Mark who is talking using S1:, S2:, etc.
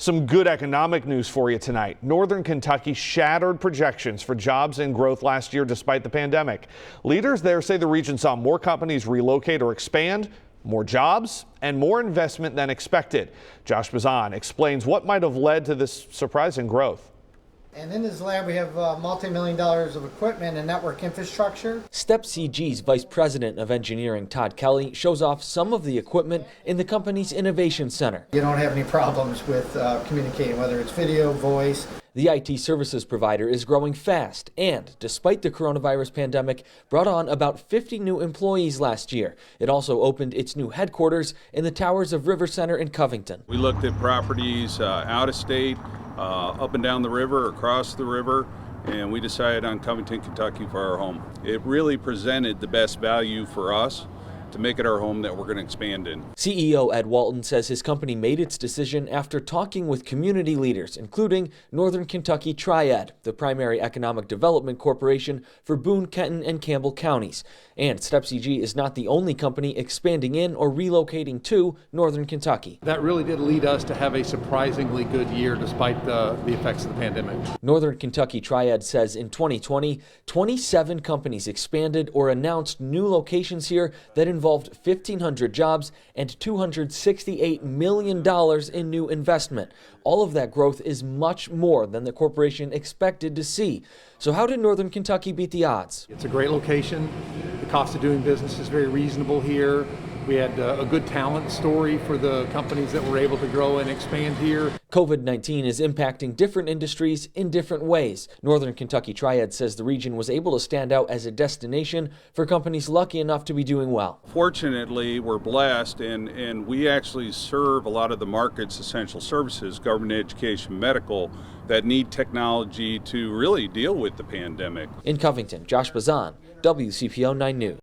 S1: Some good economic news for you tonight. Northern Kentucky shattered projections for jobs and growth last year despite the pandemic. Leaders there say the region saw more companies relocate or expand, more jobs, and more investment than expected. Josh Bazan explains what might have led to this surprising growth.
S2: And in this lab, we have multi-million dollars of equipment and network infrastructure.
S3: STEP CG's Vice President of Engineering, Todd Kelly, shows off some of the equipment in the company's Innovation Center.
S2: You don't have any problems with communicating, whether it's video, voice.
S3: The IT services provider is growing fast and, despite the coronavirus pandemic, brought on about 50 new employees last year. It also opened its new headquarters in the towers of River Center in Covington.
S4: We looked at properties out of state, up and down the river, across the river, and we decided on Covington, Kentucky for our home. It really presented the best value for us to make it our home that we're going to expand in.
S3: CEO Ed Walton says his company made its decision after talking with community leaders, including Northern Kentucky Triad, the primary economic development corporation for Boone, Kenton, and Campbell counties. And STEP CG is not the only company expanding in or relocating to Northern Kentucky.
S5: That really did lead us to have a surprisingly good year despite the effects of the pandemic.
S3: Northern Kentucky Triad says in 2020, 27 companies expanded or announced new locations here that involved 1,500 jobs and $268 million in new investment. All of that growth is much more than the corporation expected to see. So how did Northern Kentucky beat the odds?
S5: It's a great location. The cost of doing business is very reasonable here. We had a good talent story for the companies that were able to grow and expand here.
S3: COVID-19 is impacting different industries in different ways. Northern Kentucky Triad says the region was able to stand out as a destination for companies lucky enough to be doing well.
S4: Fortunately, we're blessed and we actually serve a lot of the market's essential services, government, education, medical, that need technology to really deal with the pandemic.
S3: In Covington, Josh Bazan, WCPO 9 News.